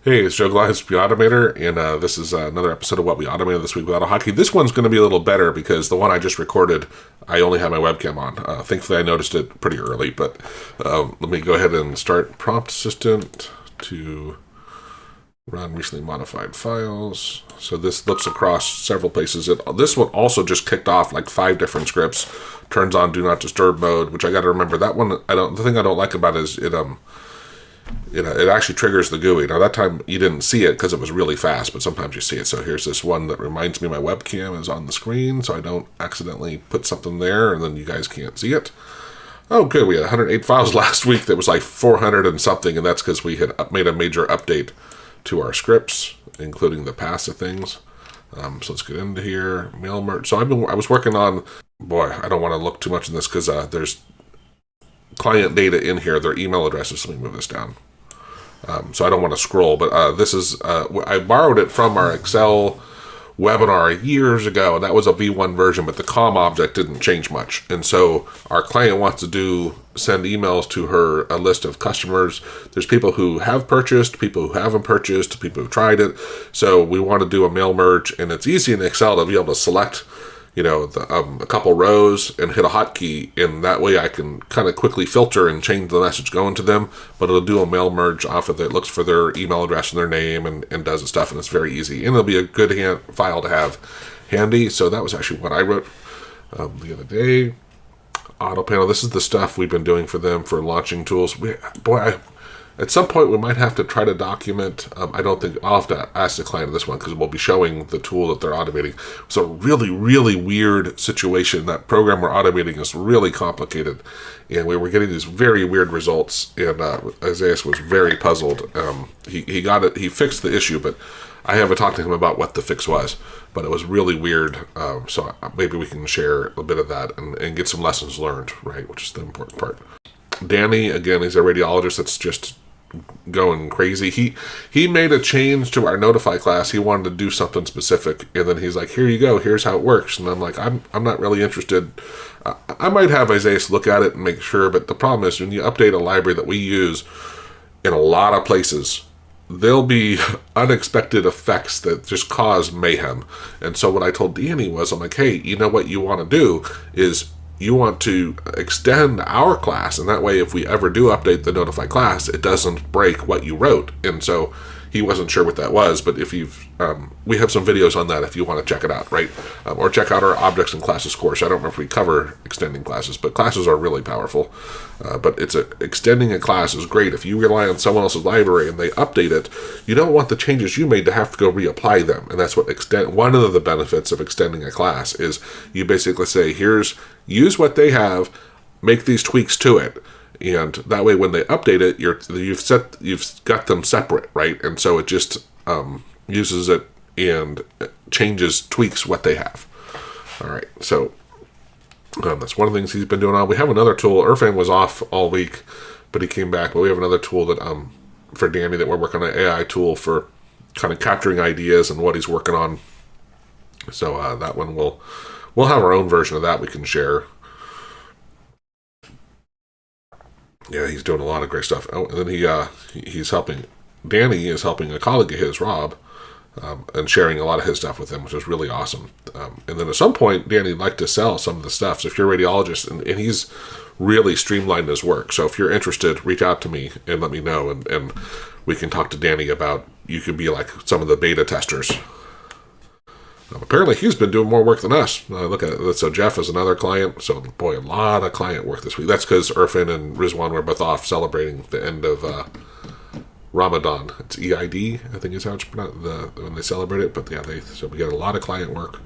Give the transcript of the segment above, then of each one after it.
Hey, it's Joe Glines, the-automator, and this is another episode of what we automated this week with AutoHotkey. This one's going to be a little better because the one I just recorded, I only had my webcam on. Thankfully, I noticed it pretty early, but let me go ahead and start prompt assistant to run recently modified files. So this looks across several places. This one also just kicked off like 5 different scripts. Turns on do not disturb mode, which I got to remember. That one, the thing I don't like about it is it actually triggers the GUI. Now that time you didn't see it because it was really fast, but sometimes you see it. So here's this one that reminds me my webcam is on the screen, so I don't accidentally put something there and then you guys can't see it. Oh good, we had 108 files last week. That was like 400 and something, and that's because we had made a major update to our scripts, including the passive things. So let's get into here. Mail merge. So I was working on, boy, I don't want to look too much in this because there's client data in here, their email addresses. Let me move this down. So I don't want to scroll, but this is, I borrowed it from our Excel webinar years ago, and that was a V1 version, but the COM object didn't change much. And so our client wants to send emails to her, a list of customers. There's people who have purchased, people who haven't purchased, people who tried it. So we want to do a mail merge, and it's easy in Excel to be able to select a couple rows and hit a hotkey, and that way I can kind of quickly filter and change the message going to them, but it'll do a mail merge off of it. It looks for their email address and their name and does the stuff, and it's very easy. And it'll be a good file to have handy. So that was actually what I wrote the other day. Auto panel, this is the stuff we've been doing for them for launching tools. At some point, we might have to try to document. I'll have to ask the client of this one because we'll be showing the tool that they're automating. It's a really, really weird situation. That program we're automating is really complicated, and we were getting these very weird results, and Isaiah was very puzzled. He got it. He fixed the issue, but I haven't talked to him about what the fix was, but it was really weird. So maybe we can share a bit of that and get some lessons learned, right, which is the important part. Danny, again, he's a radiologist that's just going crazy. He made a change to our notify class. He wanted to do something specific, and then he's like, here you go, here's how it works. And I'm like, I'm not really interested. I might have Isaiah look at it and make sure, but the problem is when you update a library that we use in a lot of places, there'll be unexpected effects that just cause mayhem. And so what I told Danny was, I'm like, hey, you know what you want to do is you want to extend our class, and that way if we ever do update the notify class, it doesn't break what you wrote. And so he wasn't sure what that was, but if you've we have some videos on that if you want to check it out, right? Or check out our objects and classes course. I don't remember if we cover extending classes, but classes are really powerful. But extending a class is great. If you rely on someone else's library and they update it, you don't want the changes you made to have to go reapply them. And that's what one of the benefits of extending a class is. You basically say, use what they have, make these tweaks to it. And that way, when they update it, you've got them separate, right? And so it just uses it and tweaks what they have. All right, so that's one of the things he's been doing on. We have another tool. Irfan was off all week, but he came back. But we have another tool that for Danny that we're working on, an AI tool for kind of capturing ideas and what he's working on. So that one we'll have our own version of that we can share. Yeah, he's doing a lot of great stuff. Oh, and then he's helping. Danny is helping a colleague of his, Rob, and sharing a lot of his stuff with him, which is really awesome. And then at some point, Danny'd like to sell some of the stuff. So if you're a radiologist, and he's really streamlined his work. So if you're interested, reach out to me and let me know, and we can talk to Danny about, you could be like some of the beta testers. Apparently, he's been doing more work than us. Look at it. So Jeff is another client. So, boy, a lot of client work this week. That's because Irfan and Rizwan were both off celebrating the end of Ramadan. It's EID, I think is how it's pronounced, when they celebrate it. But yeah, so we got a lot of client work.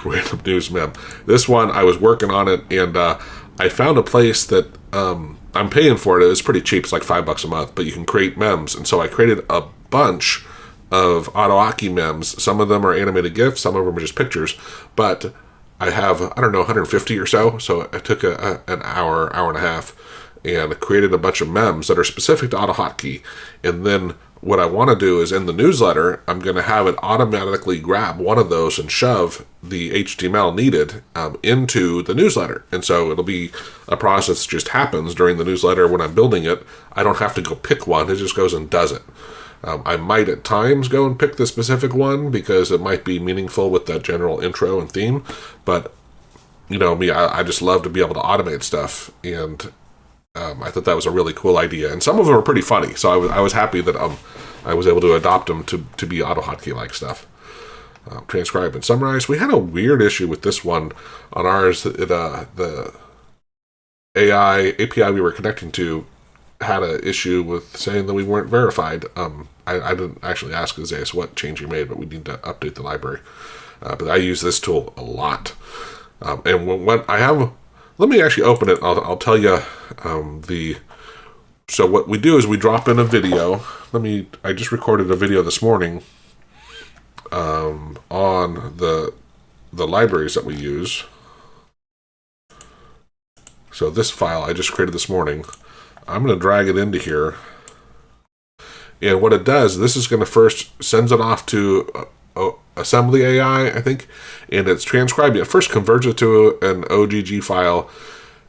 Random news mem. This one, I was working on it, and I found a place that I'm paying for it. It's pretty cheap. It's like $5 a month, but you can create mems. And so I created a bunch of AutoHotkey mems. Some of them are animated GIFs, some of them are just pictures, but I have, 150 or so. So I took an hour and a half, and created a bunch of mems that are specific to AutoHotkey, and then what I want to do is in the newsletter, I'm going to have it automatically grab one of those and shove the HTML needed into the newsletter. And so it'll be a process that just happens during the newsletter when I'm building it. I don't have to go pick one. It just goes and does it. I might at times go and pick the specific one because it might be meaningful with that general intro and theme. But, you know me, I just love to be able to automate stuff. And I thought that was a really cool idea. And some of them are pretty funny. So I was happy that I was able to adopt them to be AutoHotkey-like stuff. Transcribe and summarize. We had a weird issue with this one on ours. The AI API we were connecting to had an issue with saying that we weren't verified. I didn't actually ask Isaias what change he made, but we need to update the library. But I use this tool a lot. And when I have, let me actually open it. I'll tell you so what we do is we drop in a video. I just recorded a video this morning on the libraries that we use. So this file I just created this morning, I'm going to drag it into here. And what it does, this is going to first sends it off to Assembly AI, I think, and it's transcribing it. First converts it to an OGG file,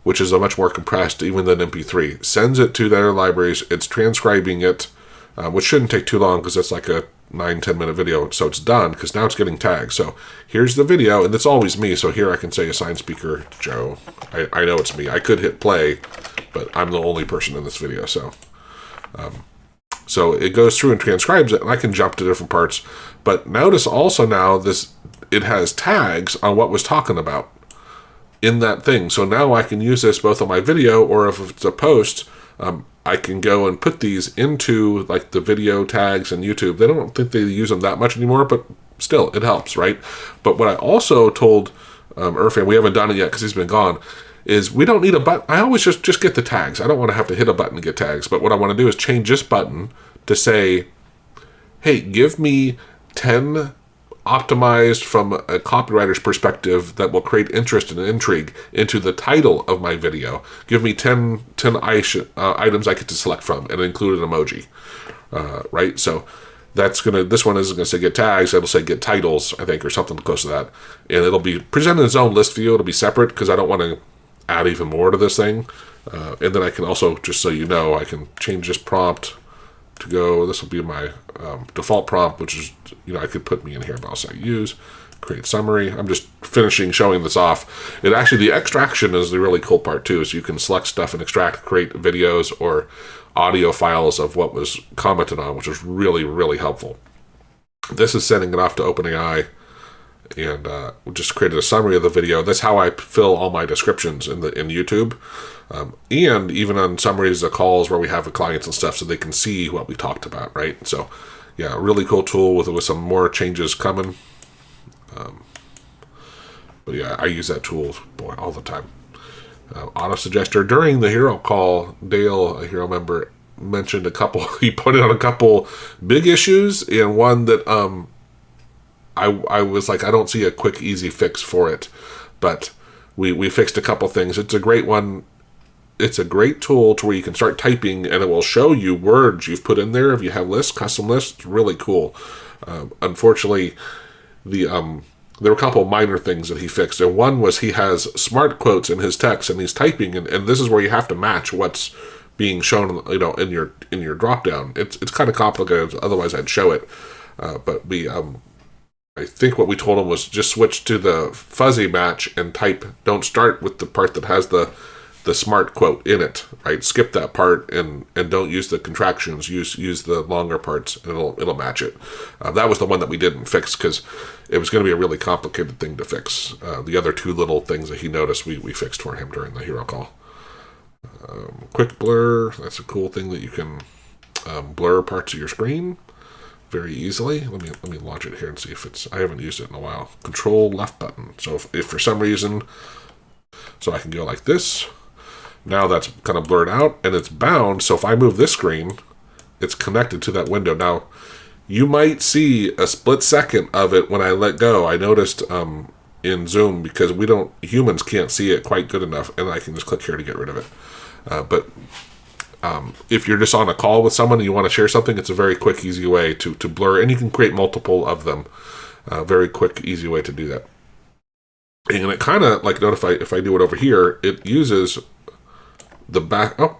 which is a much more compressed even than MP3. Sends it to their libraries. It's transcribing it, which shouldn't take too long because it's like a 9-10 minute video. So it's done because now it's getting tagged. So here's the video, and it's always me. So here I can say assign speaker Joe. I know it's me. I could hit play, but I'm the only person in this video. So so it goes through and transcribes it, and I can jump to different parts. But notice also now it has tags on what was talking about in that thing. So now I can use this both on my video, or if it's a post, I can go and put these into like the video tags and YouTube. They don't think they use them that much anymore, but still, it helps, right? But what I also told Irfan, we haven't done it yet because he's been gone, is we don't need a button. I always just get the tags. I don't want to have to hit a button to get tags. But what I want to do is change this button to say, hey, give me 10 optimized from a copywriter's perspective that will create interest and intrigue into the title of my video. Give me 10 items I get to select from and include an emoji, right? So this one isn't going to say get tags. It'll say get titles, I think, or something close to that. And it'll be presented in its own list view. It'll be separate because I don't want to add even more to this thing. And then I can also, just so you know, I can change this prompt to go, this will be my default prompt, which is, I could put me in here, but I'll say use, create summary. I'm just finishing showing this off. It actually, the extraction is the really cool part too, so you can select stuff and extract, create videos or audio files of what was commented on, which is really, really helpful. This is sending it off to OpenAI, and we just created a summary of the video. That's how I fill all my descriptions in YouTube, and even on summaries of calls where we have the clients and stuff, so they can see what we talked about, right? So, yeah, a really cool tool with some more changes coming. But yeah, I use that tool, boy, all the time. Auto suggester during the hero call, Dale, a hero member, mentioned a couple. He pointed out a couple big issues, and one that I was like, I don't see a quick, easy fix for it, but we fixed a couple things. It's a great one. It's a great tool to where you can start typing, and it will show you words you've put in there. If you have lists, custom lists, it's really cool. Unfortunately, there were a couple minor things that he fixed, and one was he has smart quotes in his text, and he's typing, and this is where you have to match what's being shown, in your drop down. It's kind of complicated. Otherwise, I'd show it, but we. I think what we told him was just switch to the fuzzy match and type. Don't start with the part that has the smart quote in it, right? Skip that part and don't use the contractions. Use the longer parts, and it'll match it. That was the one that we didn't fix because it was going to be a really complicated thing to fix. The other two little things that he noticed we fixed for him during the hero call. Quick blur. That's a cool thing that you can blur parts of your screen very easily. Let me launch it here and see if it's. I haven't used it in a while. Control left button. So if for some reason, so I can go like this. Now that's kind of blurred out and it's bound. So if I move this screen, it's connected to that window. Now you might see a split second of it when I let go. I noticed in Zoom because humans can't see it quite good enough, and I can just click here to get rid of it. But If you're just on a call with someone and you want to share something, it's a very quick, easy way to blur, and you can create multiple of them. Very quick, easy way to do that. And it kind of, like, note if I do it over here, it uses the back. Oh,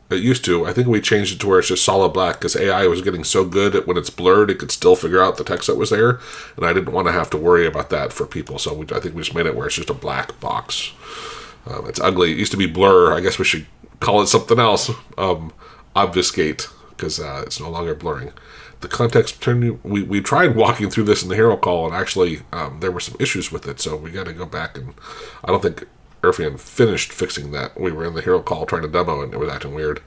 it used to. I think we changed it to where it's just solid black because AI was getting so good at when it's blurred, it could still figure out the text that was there. And I didn't want to have to worry about that for people. So I think we just made it where it's just a black box. It's ugly. It used to be blur. I guess we should call it something else. Obfuscate, because it's no longer blurring. The context turn. We tried walking through this in the hero call, and actually there were some issues with it. So we got to go back, and I don't think Irfan finished fixing that. We were in the hero call trying to demo, and it was acting weird.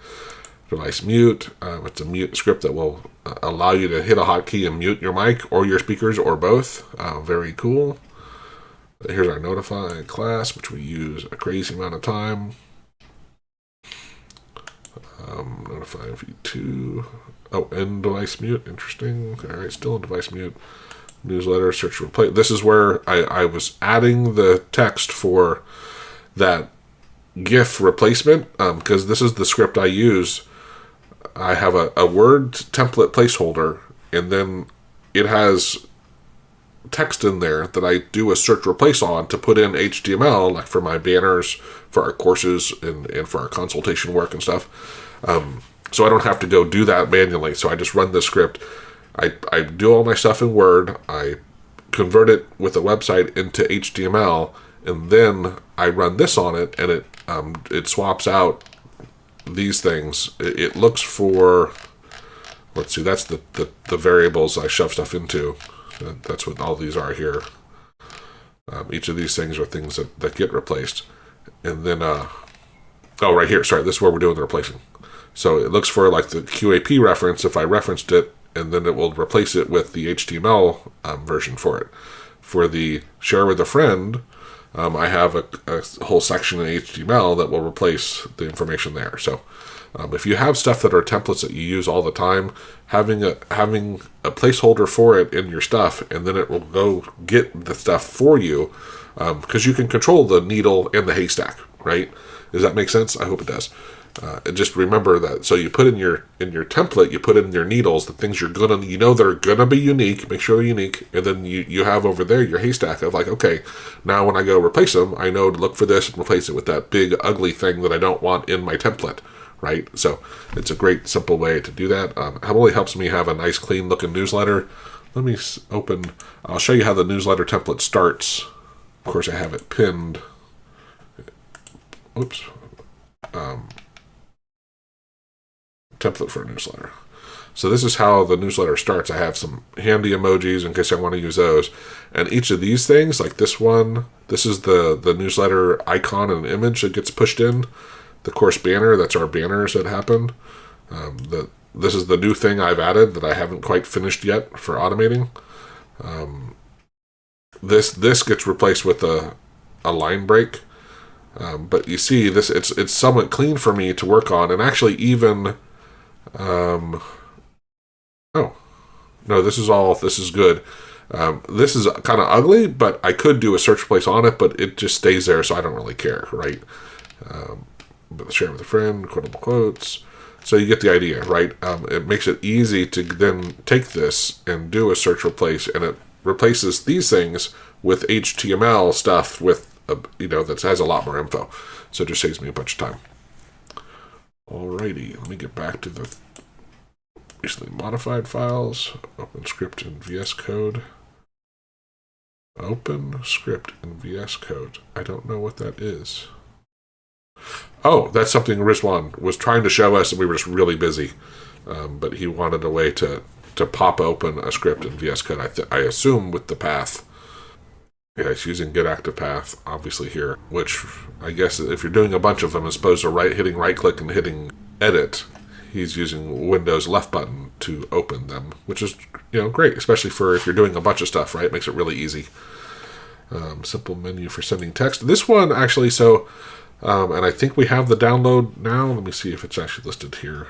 Device mute. It's a mute script that will allow you to hit a hotkey and mute your mic or your speakers or both. Very cool. Here's our notify class, which we use a crazy amount of time. Notify v2. Oh, end device mute. Interesting. All right, still in device mute. Newsletter, search, replace. This is where I was adding the text for that GIF replacement, because this is the script I use. I have a Word template placeholder, and then it has text in there that I do a search replace on to put in HTML, like for my banners, for our courses, and for our consultation work and stuff. So I don't have to go do that manually. So I just run this script. I do all my stuff in Word. I convert it with a website into HTML, and then I run this on it, and it swaps out these things. It looks for, let's see, that's the variables I shove stuff into. That's what all these are here. Each of these things are things that get replaced. And then, oh, right here, sorry, this is where we're doing the replacing. So it looks for like the QAP reference if I referenced it, and then it will replace it with the HTML version for it. For the share with a friend, I have a whole section in HTML that will replace the information there. So if you have stuff that are templates that you use all the time, having a placeholder for it in your stuff, and then it will go get the stuff for you, because you can control the needle and the haystack, right? Does that make sense? I hope it does. And just remember that. So you put in your template, you put in your needles, the things you're gonna, they're gonna be unique. Make sure they're unique, and then you have over there your haystack of like, okay, now when I go replace them, I know to look for this and replace it with that big ugly thing that I don't want in my template, right? So it's a great simple way to do that. It really helps me have a nice clean looking newsletter. Let me open. I'll show you how the newsletter template starts. Of course, I have it pinned. Oops. Template for a newsletter. So this is how the newsletter starts. I have some handy emojis in case I want to use those. And each of these things, like this one, this is the newsletter icon and image that gets pushed in. The course banner, that's our banners that happen. This is the new thing I've added that I haven't quite finished yet for automating. This gets replaced with a line break. But you see, it's somewhat clean for me to work on, and actually even oh no, this is good. This is kind of ugly, but I could do a search replace on it, but it just stays there, so I don't really care, right? But share with a friend, quotable quotes. So you get the idea, right? It makes it easy to then take this and do a search replace, and it replaces these things with HTML stuff with that has a lot more info. So it just saves me a bunch of time. Alrighty, let me get back to the recently modified files. Open script in VS Code. Open script in VS Code. I don't know what that is. Oh, that's something Rizwan was trying to show us, and we were just really busy. But he wanted a way to pop open a script in VS Code. I assume with the path. Yeah, it's using get active path, obviously here, which I guess if you're doing a bunch of them, as opposed to hitting right click and hitting edit, he's using Windows left button to open them, which is great, especially for if you're doing a bunch of stuff, right? It makes it really easy. Simple menu for sending text. This one actually, and I think we have the download now. Let me see if it's actually listed here.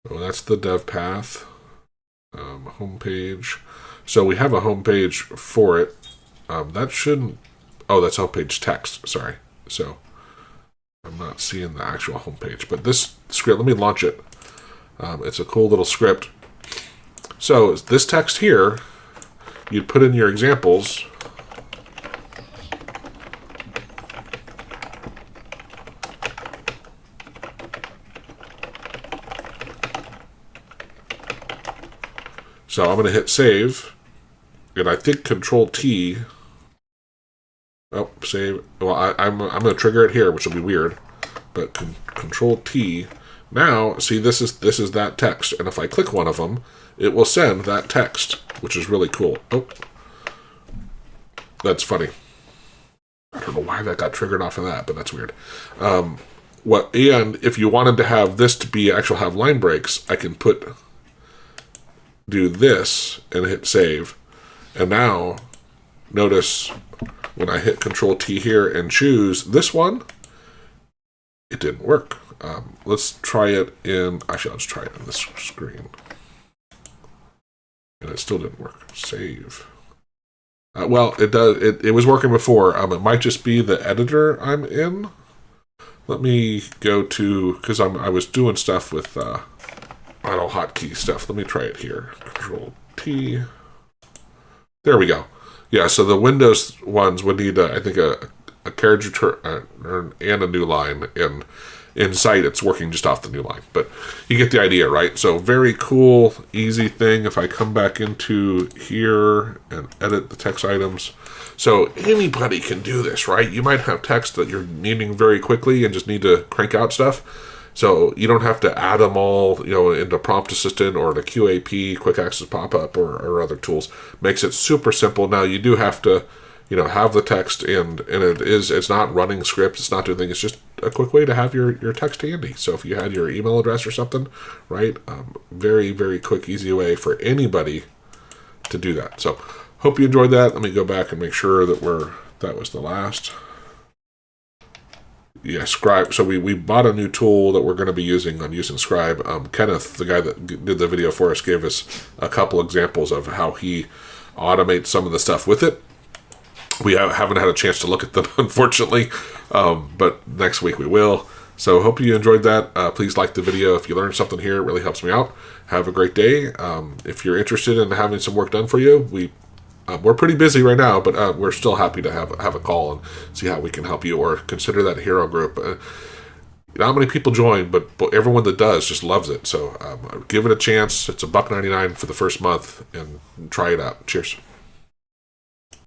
Oh, that's the dev path. Homepage. So we have a homepage for it. That shouldn't. Oh, that's homepage text. Sorry. So I'm not seeing the actual homepage, but this script, let me launch it. It's a cool little script. So this text here, you'd put in your examples. So I'm going to hit save, and I think Control T. Oh, save. Well, I'm going to trigger it here, which will be weird. But Control T. Now, see, this is that text, and if I click one of them, it will send that text, which is really cool. Oh, that's funny. I don't know why that got triggered off of that, but that's weird. And if you wanted to have this to be have line breaks, I can do this and hit save, and now notice when I hit Control T here and choose this one, it didn't work. Let's try it in. Actually, I'll just try it on this screen, and it still didn't work. Save. Well, it does. It was working before. It might just be the editor I'm in. Let me go to, because I was doing stuff with AutoHotkey stuff. Let me try it here. Control T. There we go. Yeah, so the Windows ones would need, I think, a carriage return and a new line. And in Sight, it's working just off the new line. But you get the idea, right? So very cool, easy thing. If I come back into here and edit the text items. So anybody can do this, right? You might have text that you're needing very quickly and just need to crank out stuff. So you don't have to add them all, into Prompt Assistant or the QAP, Quick Access Pop-Up, or other tools. Makes it super simple. Now you do have to, have the text, and it's not running scripts, it's not doing things. It's just a quick way to have your text handy. So if you had your email address or something, right? Very, very quick, easy way for anybody to do that. So hope you enjoyed that. Let me go back and make sure that was the last. Yeah, Scribe. So we bought a new tool that we're going to be using Scribe. Kenneth, the guy that did the video for us, gave us a couple examples of how he automates some of the stuff with it. We haven't had a chance to look at them, unfortunately, but next week we will. So hope you enjoyed that. Please like the video. If you learned something here, it really helps me out. Have a great day. If you're interested in having some work done for you, we're pretty busy right now, but we're still happy to have a call and see how we can help you, or consider that hero group. Not many people join, but everyone that does just loves it. So give it a chance. It's $1.99 for the first month, and try it out. Cheers.